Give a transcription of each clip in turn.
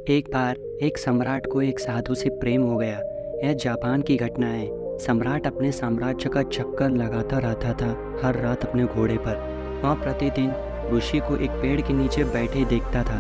एक बार एक सम्राट को एक साधु से प्रेम हो गया। यह जापान की घटना है। सम्राट अपने साम्राज्य का चक्कर लगाता रहता था, हर रात अपने घोड़े पर। वह प्रतिदिन ऋषि को एक पेड़ के नीचे बैठे देखता था,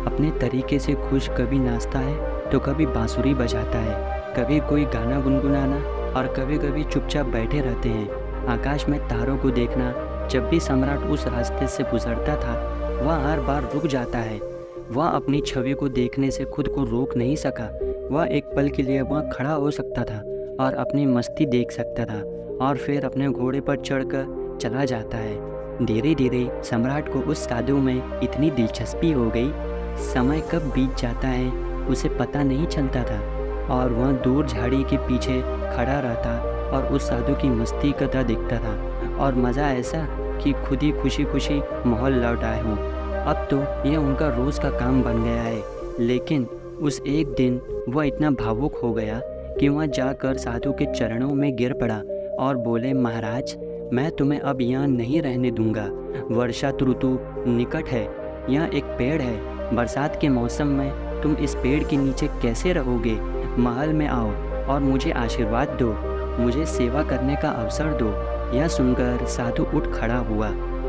अपने तरीके से खुश। कभी नाचता है तो कभी बांसुरी बजाता है, कभी कोई गाना गुनगुनाना और कभी कभी चुपचाप बैठे रहते हैं। आकाश में तारों को देखना। जब भी सम्राट उस रास्ते से गुजरता था, वह हर बार रुक जाता है। वह अपनी छवि को देखने से खुद को रोक नहीं सका। वह एक पल के लिए वहाँ खड़ा हो सकता था और अपनी मस्ती देख सकता था, और फिर अपने घोड़े पर चढ़कर चला जाता है। धीरे धीरे सम्राट को उस साधु में इतनी दिलचस्पी हो गई, समय कब बीत जाता है उसे पता नहीं चलता था। और वह दूर झाड़ी के पीछे खड़ा रहता और उस साधु की मस्ती करता देखता था, और मज़ा ऐसा कि खुद ही खुशी खुशी माहौल लौट आए हों। अब तो यह उनका रोज़ का काम बन गया है। लेकिन उस एक दिन वह इतना भावुक हो गया कि वह जाकर साधु के चरणों में गिर पड़ा और बोले, महाराज, मैं तुम्हें अब यहाँ नहीं रहने दूंगा। वर्षा ऋतु निकट है, यह एक पेड़ है। बरसात के मौसम में तुम इस पेड़ के नीचे कैसे रहोगे? महल में आओ और मुझे आशीर्वाद दो, मुझे सेवा करने का अवसर दो। यह सुनकर साधु उठ खड़ा हुआ,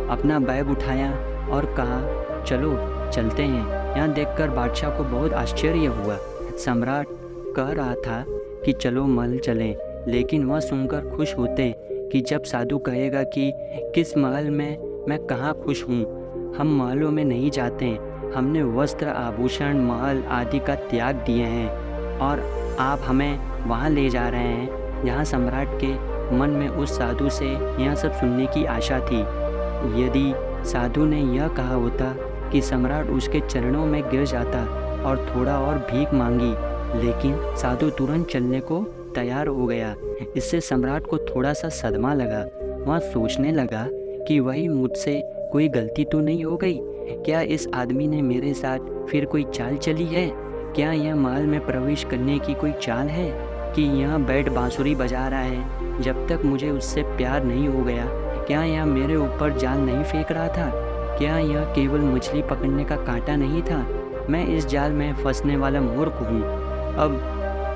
अपना बैग उठाया और कहा, चलो चलते हैं। यह देखकर बादशाह को बहुत आश्चर्य हुआ। सम्राट कह रहा था कि चलो महल चलें, लेकिन वह सुनकर खुश होते कि जब साधु कहेगा कि किस महल में, मैं कहाँ खुश हूँ। हम महलों में नहीं जाते, हमने वस्त्र, आभूषण, महल आदि का त्याग दिए हैं और आप हमें वहाँ ले जा रहे हैं। यहाँ सम्राट के मन में उस साधु से यह सब सुनने की आशा थी। यदि साधु ने यह कहा होता कि सम्राट उसके चरणों में गिर जाता और थोड़ा और भीख मांगी, लेकिन साधु तुरंत चलने को तैयार हो गया। इससे सम्राट को थोड़ा सा सदमा लगा। वह सोचने लगा कि वही मुझसे कोई गलती तो नहीं हो गई? क्या इस आदमी ने मेरे साथ फिर कोई चाल चली है? क्या यह महल में प्रवेश करने की कोई चाल है कि यहाँ बैठ बांसुरी बजा रहा है? जब तक मुझे उससे प्यार नहीं हो गया, क्या यह मेरे ऊपर जाल नहीं फेंक रहा था? क्या यह केवल मछली पकड़ने का कांटा नहीं था? मैं इस जाल में फंसने वाला मूर्ख हूँ। अब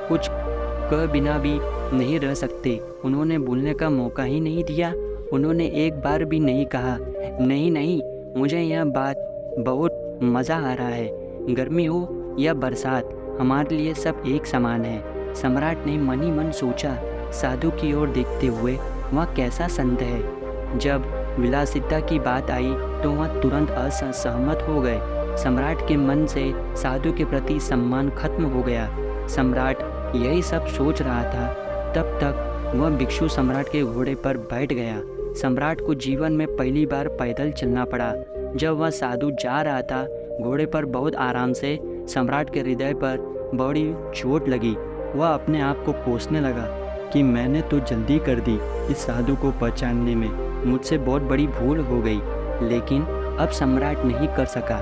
कुछ कह बिना भी नहीं रह सकते। उन्होंने बोलने का मौका ही नहीं दिया। उन्होंने एक बार भी नहीं कहा, नहीं नहीं, मुझे यह बात बहुत मज़ा आ रहा है। गर्मी हो या बरसात, हमारे लिए सब एक समान है। सम्राट ने मन ही मन सोचा, साधु की ओर देखते हुए, वह कैसा संत है। जब विलासिता की बात आई तो वह तुरंत असहमत हो गए। सम्राट के मन से साधु के प्रति सम्मान खत्म हो गया। सम्राट यही सब सोच रहा था, तब तक वह भिक्षु सम्राट के घोड़े पर बैठ गया। सम्राट को जीवन में पहली बार पैदल चलना पड़ा। जब वह साधु जा रहा था घोड़े पर बहुत आराम से, सम्राट के हृदय पर बड़ी चोट लगी। वह अपने आप को कोसने लगा कि मैंने तो जल्दी कर दी इस साधु को पहचानने में, मुझसे बहुत बड़ी भूल हो गई। लेकिन अब सम्राट नहीं कर सका,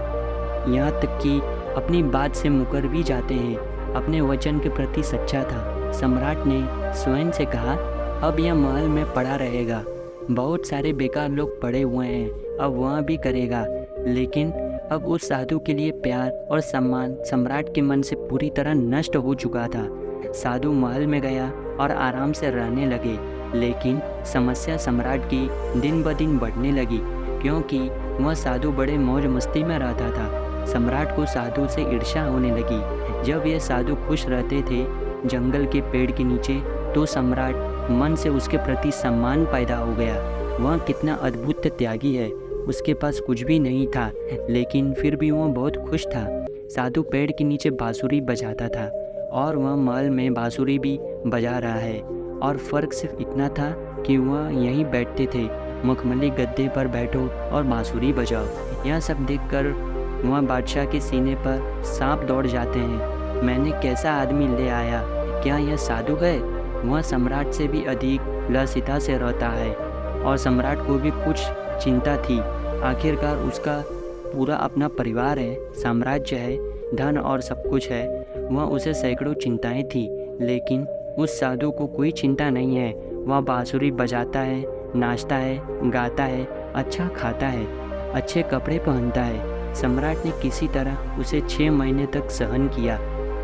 यहाँ तक कि अपनी बात से मुकर भी जाते हैं। अपने वचन के प्रति सच्चा था। सम्राट ने स्वयं से कहा, अब यह महल में पड़ा रहेगा, बहुत सारे बेकार लोग पड़े हुए हैं, अब वह भी करेगा। लेकिन अब उस साधु के लिए प्यार और सम्मान सम्राट के मन से पूरी तरह नष्ट हो चुका था। साधु महल में गया और आराम से रहने लगे, लेकिन समस्या सम्राट की दिन ब दिन बढ़ने लगी, क्योंकि वह साधु बड़े मौज मस्ती में रहता था। सम्राट को साधु से ईर्ष्या होने लगी। जब ये साधु खुश रहते थे जंगल के पेड़ के नीचे, तो सम्राट मन से उसके प्रति सम्मान पैदा हो गया। वह कितना अद्भुत त्यागी है, उसके पास कुछ भी नहीं था, लेकिन फिर भी वह बहुत खुश था। साधु पेड़ के नीचे बांसुरी बजाता था और वह महल में बांसुरी भी बजा रहा है, और फ़र्क सिर्फ इतना था कि वह यहीं बैठते थे। मखमली गद्दे पर बैठो और बांसुरी बजाओ। यह सब देखकर वह बादशाह के सीने पर सांप दौड़ जाते हैं। मैंने कैसा आदमी ले आया, क्या यह साधु है? वह सम्राट से भी अधिक लसिता से रहता है, और सम्राट को भी कुछ चिंता थी। आखिरकार उसका पूरा अपना परिवार है, साम्राज्य है, धन और सब कुछ है। वह उसे सैकड़ों चिंताएं थी, लेकिन उस साधु को कोई चिंता नहीं है। वह बांसुरी बजाता है, नाचता है, गाता है, अच्छा खाता है, अच्छे कपड़े पहनता है। सम्राट ने किसी तरह उसे 6 महीने तक सहन किया,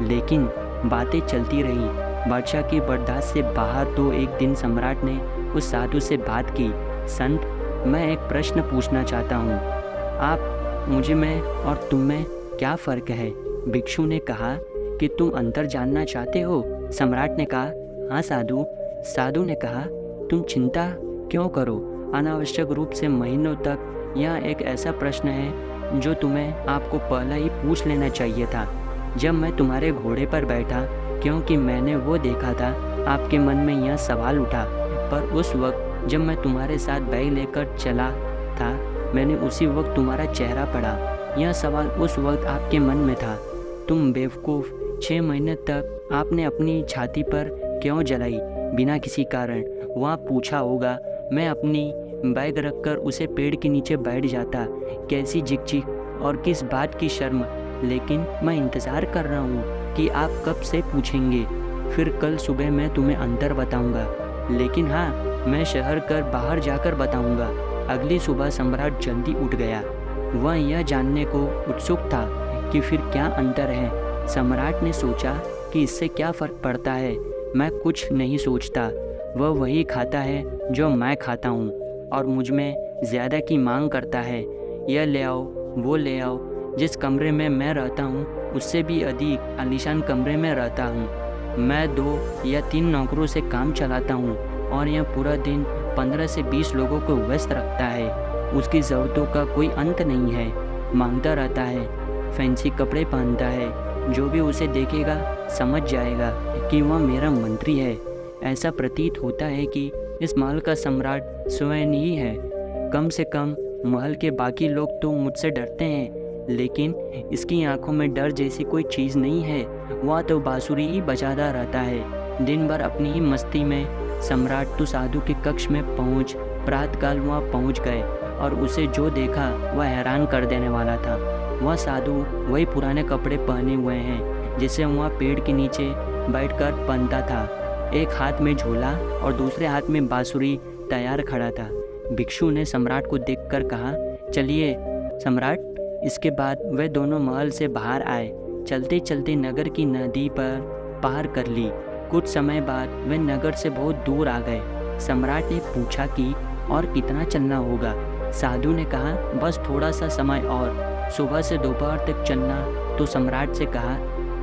लेकिन बातें चलती रहीं। बादशाह की बर्दाश्त से बाहर तो एक दिन सम्राट ने उस साधु से बात की। संत, मैं एक प्रश्न पूछना चाहता हूँ। आप मुझे में और तुम में क्या फ़र्क है? भिक्षु ने कहा कि तुम अंतर जानना चाहते हो? सम्राट ने कहा, हाँ साधु। साधु ने कहा, तुम चिंता क्यों करो? अनावश्यक रूप से महीनों तक यह एक ऐसा प्रश्न है जो तुम्हें आपको पहले ही पूछ लेना चाहिए था जब मैं तुम्हारे घोड़े पर बैठा, क्योंकि मैंने वो देखा था आपके मन में यह सवाल उठा। पर उस वक्त जब मैं तुम्हारे साथ बैग लेकर चला था, मैंने उसी वक्त तुम्हारा चेहरा पढ़ा। यह सवाल उस वक्त आपके मन में था। तुम बेवकूफ़, 6 महीने तक आपने अपनी छाती पर क्यों जलाई बिना किसी कारण? वहाँ पूछा होगा। मैं अपनी बैग रखकर उसे पेड़ के नीचे बैठ जाता। कैसी झिकझिक और किस बात की शर्म। लेकिन मैं इंतज़ार कर रहा हूँ कि आप कब से पूछेंगे। फिर कल सुबह मैं तुम्हें अंतर बताऊँगा। लेकिन हाँ, मैं शहर कर बाहर जाकर बताऊँगा। अगली सुबह सम्राट जल्दी उठ गया। वह यह जानने को उत्सुक था कि फिर क्या अंतर है। सम्राट ने सोचा कि इससे क्या फ़र्क पड़ता है। मैं कुछ नहीं सोचता। वह वही खाता है जो मैं खाता हूँ और मुझ में ज़्यादा की मांग करता है। यह ले आओ, वो ले आओ। जिस कमरे में मैं रहता हूँ उससे भी अधिक आलीशान कमरे में रहता हूँ। मैं 2 या 3 नौकरों से काम चलाता हूँ और यह पूरा दिन 15 से 20 लोगों को व्यस्त रखता है। उसकी ज़रूरतों का कोई अंत नहीं है। मांगता रहता है, फैंसी कपड़े पहनता है। जो भी उसे देखेगा समझ जाएगा कि वह मेरा मंत्री है। ऐसा प्रतीत होता है कि इस महल का सम्राट स्वयं ही है। कम से कम महल के बाकी लोग तो मुझसे डरते हैं, लेकिन इसकी आंखों में डर जैसी कोई चीज़ नहीं है। वह तो बांसुरी ही बजाता रहता है दिन भर अपनी ही मस्ती में। सम्राट तो साधु के कक्ष में पहुँच प्रातःकाल वहाँ पहुँच गए और उसे जो देखा वह हैरान कर देने वाला था। वह साधु वही पुराने कपड़े पहने हुए हैं जिसे वह पेड़ के नीचे बैठकर पहनता था। एक हाथ में झोला और दूसरे हाथ में बांसुरी तैयार खड़ा था। भिक्षु ने सम्राट को देखकर कहा, चलिए सम्राट। इसके बाद वे दोनों महल से बाहर आए। चलते चलते नगर की नदी पर पार कर ली। कुछ समय बाद वे नगर से बहुत दूर आ गए। सम्राट ने पूछा कि और कितना चलना होगा? साधु ने कहा, बस थोड़ा सा समय और, सुबह से दोपहर तक चलना। तो सम्राट से कहा,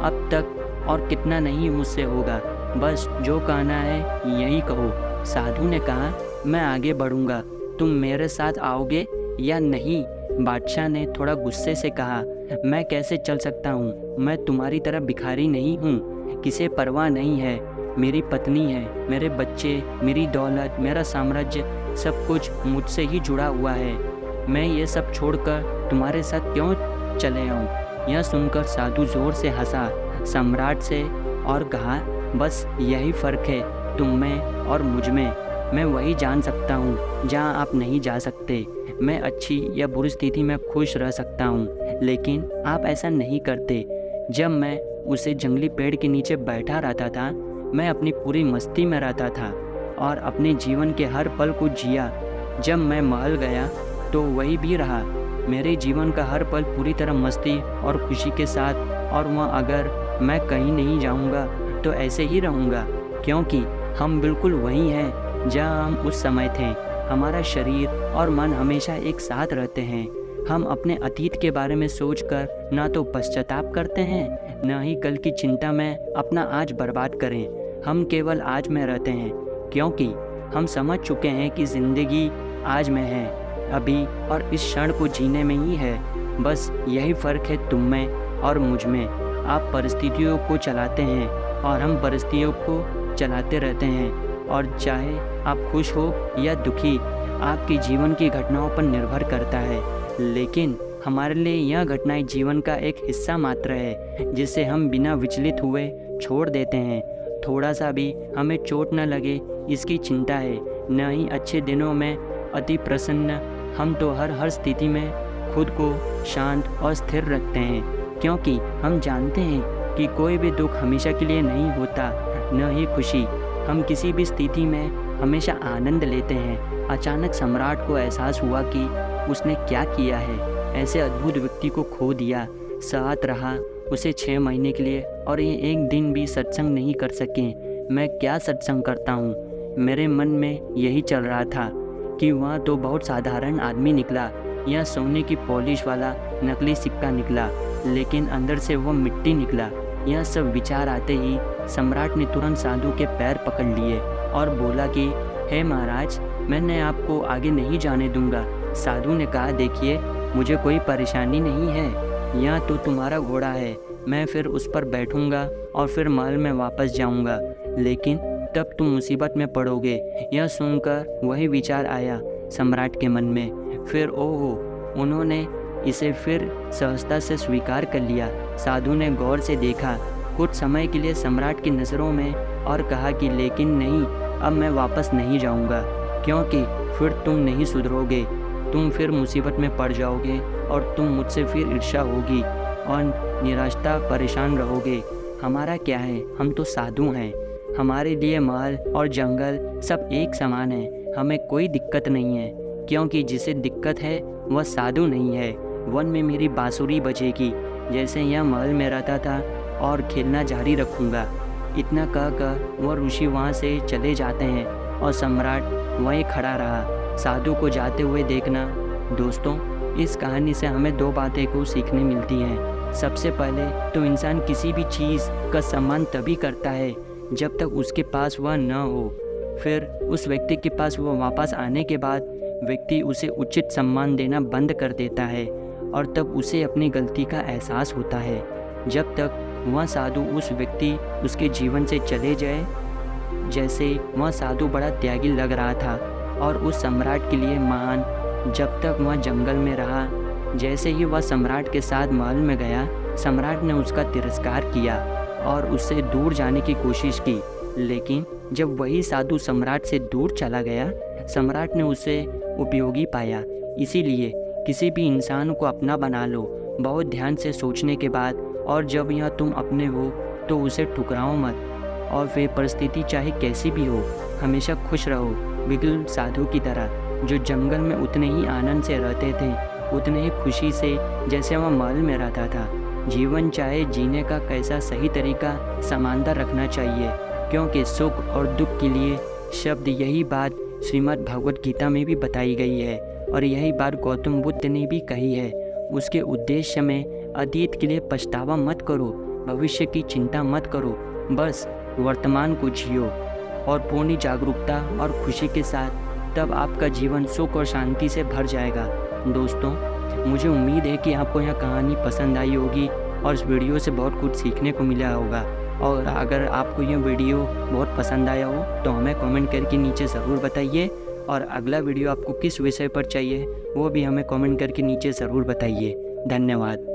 अब तक और कितना नहीं मुझसे होगा, बस जो कहना है यही कहो। साधु ने कहा, मैं आगे बढ़ूंगा, तुम मेरे साथ आओगे या नहीं? बादशाह ने थोड़ा गुस्से से कहा, मैं कैसे चल सकता हूँ? मैं तुम्हारी तरह भिखारी नहीं हूँ, किसे परवाह नहीं है। मेरी पत्नी है, मेरे बच्चे, मेरी दौलत, मेरा साम्राज्य, सब कुछ मुझसे ही जुड़ा हुआ है। मैं ये सब छोड़कर तुम्हारे साथ क्यों चले आऊँ? यह सुनकर साधु जोर से हंसा सम्राट से और कहा, बस यही फ़र्क है तुम में और मुझ में। मैं वही जान सकता हूँ जहाँ आप नहीं जा सकते। मैं अच्छी या बुरी स्थिति में खुश रह सकता हूँ, लेकिन आप ऐसा नहीं करते। जब मैं उसे जंगली पेड़ के नीचे बैठा रहता था, मैं अपनी पूरी मस्ती में रहता था और अपने जीवन के हर पल को जिया। जब मैं महल गया तो वही भी रहा। मेरे जीवन का हर पल पूरी तरह मस्ती और खुशी के साथ। और वहाँ अगर मैं कहीं नहीं जाऊँगा तो ऐसे ही रहूँगा, क्योंकि हम बिल्कुल वही हैं जहाँ हम उस समय थे। हमारा शरीर और मन हमेशा एक साथ रहते हैं। हम अपने अतीत के बारे में सोचकर ना तो पश्चाताप करते हैं, न ही कल की चिंता में अपना आज बर्बाद करें। हम केवल आज में रहते हैं, क्योंकि हम समझ चुके हैं कि ज़िंदगी आज में है, अभी और इस क्षण को जीने में ही है। बस यही फ़र्क है तुम में और मुझ में। आप परिस्थितियों को चलाते हैं और हम परिस्थितियों को चलाते रहते हैं। और चाहे आप खुश हो या दुखी, आपके जीवन की घटनाओं पर निर्भर करता है। लेकिन हमारे लिए यह घटनाएं जीवन का एक हिस्सा मात्र है, जिसे हम बिना विचलित हुए छोड़ देते हैं। थोड़ा सा भी हमें चोट न लगे इसकी चिंता है, न ही अच्छे दिनों में अति प्रसन्न। हम तो हर स्थिति में खुद को शांत और स्थिर रखते हैं, क्योंकि हम जानते हैं कि कोई भी दुख हमेशा के लिए नहीं होता, न ही खुशी। हम किसी भी स्थिति में हमेशा आनंद लेते हैं। अचानक सम्राट को एहसास हुआ कि उसने क्या किया है। ऐसे अद्भुत व्यक्ति को खो दिया। साथ रहा उसे 6 महीने के लिए और ये एक दिन भी सत्संग नहीं कर सके। मैं क्या सत्संग करता हूँ। मेरे मन में यही चल रहा था कि वह तो बहुत साधारण आदमी निकला या सोने की पॉलिश वाला नकली सिक्का निकला, लेकिन अंदर से वो मिट्टी निकला। यह सब विचार आते ही सम्राट ने तुरंत साधु के पैर पकड़ लिए और बोला कि हे महाराज, मैंने आपको आगे नहीं जाने दूंगा। साधु ने कहा, देखिए मुझे कोई परेशानी नहीं है, यह तो तुम्हारा घोड़ा है, मैं फिर उस पर बैठूंगा और फिर महल में वापस जाऊंगा, लेकिन तब तुम मुसीबत में पड़ोगे। यह सुनकर वही विचार आया सम्राट के मन में। फिर ओहो, उन्होंने इसे फिर सहजता से स्वीकार कर लिया। साधु ने गौर से देखा कुछ समय के लिए सम्राट की नज़रों में और कहा कि लेकिन नहीं, अब मैं वापस नहीं जाऊंगा, क्योंकि फिर तुम नहीं सुधरोगे, तुम फिर मुसीबत में पड़ जाओगे और तुम मुझसे फिर ईर्ष्या होगी और निराशा परेशान रहोगे। हमारा क्या है, हम तो साधु हैं, हमारे लिए महल और जंगल सब एक समान है, हमें कोई दिक्कत नहीं है, क्योंकि जिसे दिक्कत है वह साधु नहीं है। वन में मेरी बांसुरी बजेगी जैसे यह महल में रहता था और खेलना जारी रखूँगा। इतना कहकर वह ऋषि वहाँ से चले जाते हैं और सम्राट वहीं खड़ा रहा। साधु को जाते हुए देखना। दोस्तों, इस कहानी से हमें 2 बातें को सीखने मिलती हैं। सबसे पहले तो इंसान किसी भी चीज़ का सम्मान तभी करता है जब तक उसके पास वह न हो। फिर उस व्यक्ति के पास वह वापस आने के बाद व्यक्ति उसे उचित सम्मान देना बंद कर देता है और तब उसे अपनी गलती का एहसास होता है। जब तक वह साधु उस व्यक्ति उसके जीवन से चले जाए, जैसे वह साधु बड़ा त्यागी लग रहा था और उस सम्राट के लिए महान, जब तक वह जंगल में रहा। जैसे ही वह सम्राट के साथ महल में गया, सम्राट ने उसका तिरस्कार किया और उससे दूर जाने की कोशिश की, लेकिन जब वही साधु सम्राट से दूर चला गया, सम्राट ने उसे उपयोगी पाया। इसीलिए किसी भी इंसान को अपना बना लो बहुत ध्यान से सोचने के बाद, और जब यह तुम अपने हो तो उसे ठुकराओ मत, और फिर परिस्थिति चाहे कैसी भी हो हमेशा खुश रहो, बिल्कुल साधु की तरह जो जंगल में उतने ही आनंद से रहते थे, उतने ही खुशी से जैसे वह महल में रहता था। जीवन चाहे जीने का कैसा सही तरीका समानता रखना चाहिए, क्योंकि सुख और दुख के लिए शब्द, यही बात श्रीमद् भगवत गीता में भी बताई गई है और यही बात गौतम बुद्ध ने भी कही है। उसके उद्देश्य में अतीत के लिए पछतावा मत करो, भविष्य की चिंता मत करो, बस वर्तमान को जियो और पूर्ण जागरूकता और खुशी के साथ, तब आपका जीवन सुख और शांति से भर जाएगा। दोस्तों, मुझे उम्मीद है कि आपको यह कहानी पसंद आई होगी और इस वीडियो से बहुत कुछ सीखने को मिला होगा। और अगर आपको यह वीडियो बहुत पसंद आया हो तो हमें कमेंट करके नीचे ज़रूर बताइए, और अगला वीडियो आपको किस विषय पर चाहिए वो भी हमें कमेंट करके नीचे ज़रूर बताइए। धन्यवाद।